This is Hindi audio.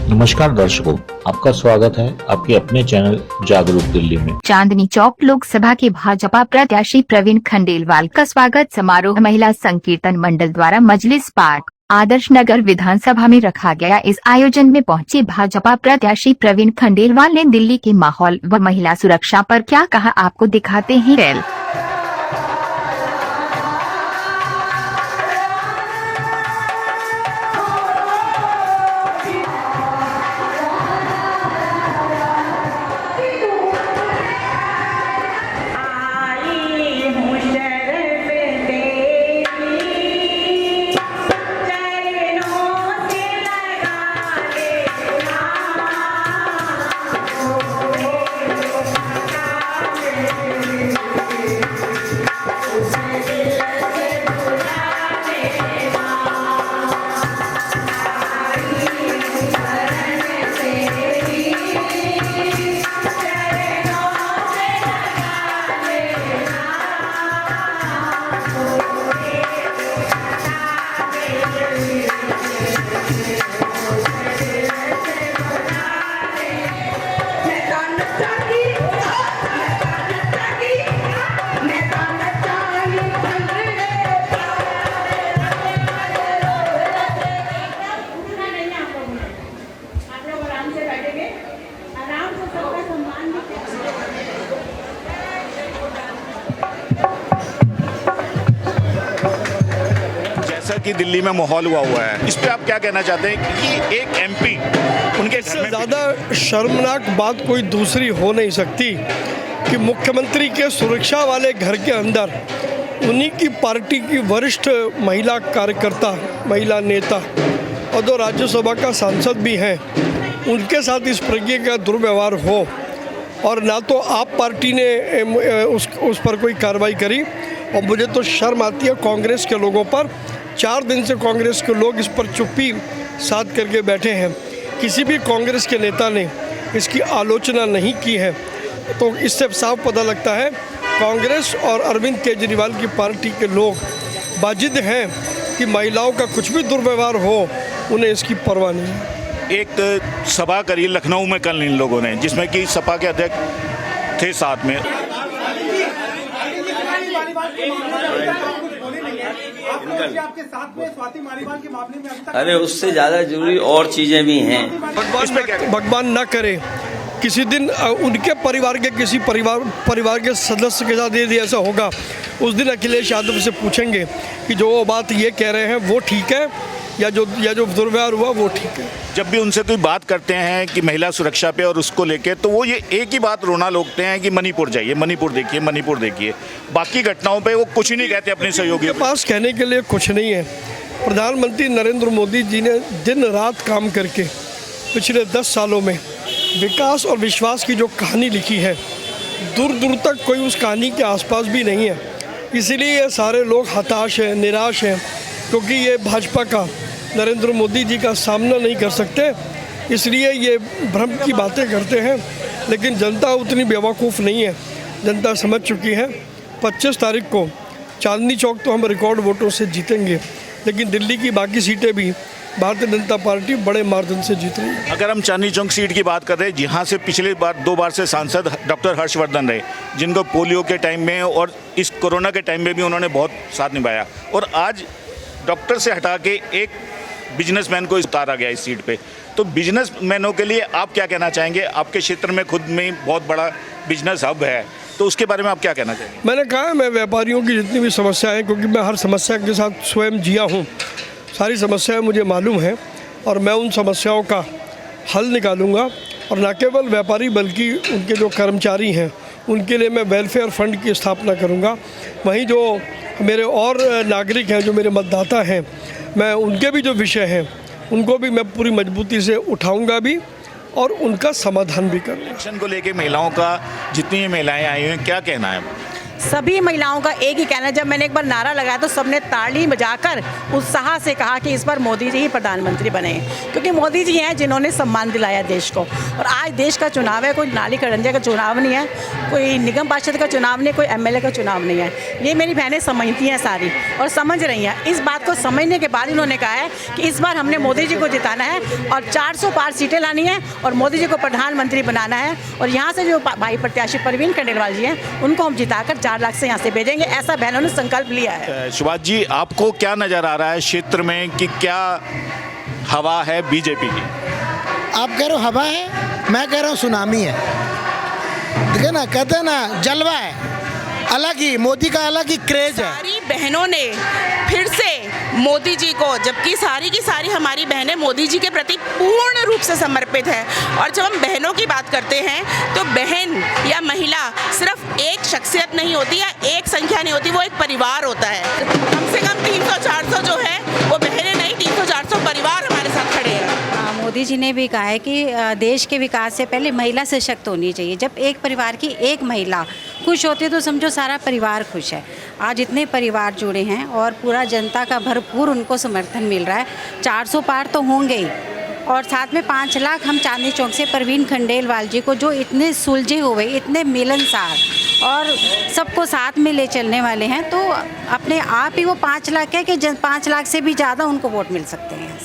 नमस्कार दर्शकों, आपका स्वागत है आपके अपने चैनल जागरूक दिल्ली में। चांदनी चौक लोकसभा के भाजपा प्रत्याशी प्रवीण खंडेलवाल का स्वागत समारोह महिला संकीर्तन मंडल द्वारा मजलिस पार्क आदर्श नगर विधानसभा में रखा गया। इस आयोजन में पहुंचे भाजपा प्रत्याशी प्रवीण खंडेलवाल ने दिल्ली के माहौल व महिला सुरक्षा पर क्या कहा, आपको दिखाते हैं रेल। कि दिल्ली में माहौल हुआ है, इस पे आप क्या कहना चाहते हैं कि ये एक एमपी उनके घर में ज़्यादा शर्मनाक बात कोई दूसरी हो नहीं सकती कि मुख्यमंत्री के सुरक्षा वाले घर के अंदर उन्हीं की पार्टी की वरिष्ठ महिला कार्यकर्ता, महिला नेता और दो राज्यसभा का सांसद भी हैं, उनके साथ इस प्रकार का दुर्व्यवहार हो और ना तो आप पार्टी ने उस पर कोई कार्रवाई करी। और मुझे तो शर्म आती है कांग्रेस के लोगों पर। 4 दिन से कांग्रेस के लोग इस पर चुप्पी साध करके बैठे हैं, किसी भी कांग्रेस के नेता ने इसकी आलोचना नहीं की है। तो इससे साफ पता लगता है कांग्रेस और अरविंद केजरीवाल की पार्टी के लोग वाजिद हैं कि महिलाओं का कुछ भी दुर्व्यवहार हो, उन्हें इसकी परवाह नहीं है। एक सभा करी लखनऊ में कल इन लोगों ने, जिसमें कि सपा के अध्यक्ष थे साथ में। आपके साथ में स्वाति मालीवाल के मामले में अभी तक अरे उससे ज्यादा जरूरी और चीजें भी हैं। भगवान न करे किसी दिन उनके परिवार के किसी परिवार के सदस्य के साथ यदि ऐसा होगा, उस दिन अखिलेश यादव से पूछेंगे कि जो बात ये कह रहे हैं वो ठीक है या जो दुर्व्यवहार हुआ वो ठीक है। जब भी उनसे कोई बात करते हैं कि महिला सुरक्षा पे और उसको लेके, तो वो ये एक ही बात रोना लोगते हैं कि मणिपुर जाइए, मणिपुर देखिए, मणिपुर देखिए। बाकी घटनाओं पे वो कुछ ही नहीं कहते अपने सहयोगियों के पास कहने के लिए कुछ नहीं है। प्रधानमंत्री नरेंद्र मोदी जी ने दिन रात काम करके पिछले 10 सालों में विकास और विश्वास की जो कहानी लिखी है, दूर दूर तक कोई उस कहानी के आसपास भी नहीं है। इसीलिए ये सारे लोग हताश हैं, निराश हैं, क्योंकि ये भाजपा का, नरेंद्र मोदी जी का सामना नहीं कर सकते, इसलिए ये भ्रम की बातें करते हैं। लेकिन जनता उतनी बेवकूफ़ नहीं है, जनता समझ चुकी है। 25 तारीख को चांदनी चौक तो हम रिकॉर्ड वोटों से जीतेंगे, लेकिन दिल्ली की बाकी सीटें भी भारतीय जनता पार्टी बड़े मार्जिन से जीत रही है। अगर हम चांदनी चौक सीट की बात कर रहे हैं, जहाँ से पिछले बार 2 बार से सांसद डॉक्टर हर्षवर्धन रहे, जिनको पोलियो के टाइम में और इस कोरोना के टाइम में भी उन्होंने बहुत साथ निभाया, और आज डॉक्टर से हटा के एक बिजनेसमैन को उतारा गया इस सीट पे। तो बिजनेसमैनों के लिए आप क्या कहना चाहेंगे? आपके क्षेत्र में खुद में बहुत बड़ा बिजनेस हब है, तो उसके बारे में आप क्या कहना चाहेंगे? मैंने कहा मैं व्यापारियों की जितनी भी समस्या है, क्योंकि मैं हर समस्या के साथ स्वयं जिया हूँ, सारी समस्याएं मुझे मालूम हैं और मैं उन समस्याओं का हल निकालूंगा। और न केवल व्यापारी बल्कि उनके जो कर्मचारी हैं उनके लिए मैं वेलफेयर फंड की स्थापना करूंगा। वहीं जो मेरे और नागरिक हैं, जो मेरे मतदाता हैं, मैं उनके भी जो विषय हैं उनको भी मैं पूरी मजबूती से उठाऊंगा भी और उनका समाधान भी करूँगा। इलेक्शन को लेके महिलाओं का, जितनी महिलाएं आई हैं, क्या कहना है? सभी महिलाओं का एक ही कहना है, जब मैंने एक बार नारा लगाया तो सबने ताली बजाकर उत्साह से कहा कि इस बार मोदी जी ही प्रधानमंत्री बने, क्योंकि मोदी जी हैं जिन्होंने सम्मान दिलाया देश को। और आज देश का चुनाव है, कोई नाली खड़ंजे का चुनाव नहीं है, कोई निगम पार्षद का चुनाव नहीं, कोई एमएलए का चुनाव नहीं है। ये मेरी बहनें समझती हैं सारी और समझ रही हैं। इस बात को समझने के बाद इन्होंने कहा है कि इस बार हमने मोदी जी को जिताना है और 400 पार सीटें लानी है और मोदी जी को प्रधानमंत्री बनाना है। और यहाँ से जो भाई प्रत्याशी परवीन खंडेलवाल जी हैं उनको हम जिताकर 4 लाख से यहाँ से भेजेंगे, ऐसा बहनों ने संकल्प लिया है। सुभाष जी, आपको क्या नज़र आ रहा है क्षेत्र में कि क्या हवा है बीजेपी की? आप कह रहे हो हवा है, मैं कह रहा हूँ सुनामी है। देखिए ना, कहते हैं ना जलवा है, अलग ही मोदी का अलग ही क्रेज है। सारी बहनों ने फिर से मोदी जी को, जबकि सारी की सारी हमारी बहनें मोदी जी के प्रति पूर्ण रूप से समर्पित है। और जब हम बहनों की बात करते हैं तो बहन या महिला सिर्फ एक शख्सियत नहीं होती या एक संख्या नहीं होती, वो एक परिवार होता है। कम से कम 300-400 जो है वो बहनें नहीं, 300-400 परिवार हमारे साथ खड़े हैं। मोदी जी ने भी कहा है कि देश के विकास से पहले महिला सशक्त होनी चाहिए। जब एक परिवार की एक महिला खुश होती है तो समझो सारा परिवार खुश है। आज इतने परिवार जुड़े हैं और पूरा जनता का भरपूर उनको समर्थन मिल रहा है। 400 पार तो होंगे ही और साथ में 5 लाख हम चांदनी चौक से परवीन खंडेलवाल जी को, जो इतने सुलझे हुए, इतने मिलनसार और सबको साथ में ले चलने वाले हैं, तो अपने आप ही वो 5 लाख है कि 5 लाख से भी ज़्यादा उनको वोट मिल सकते हैं।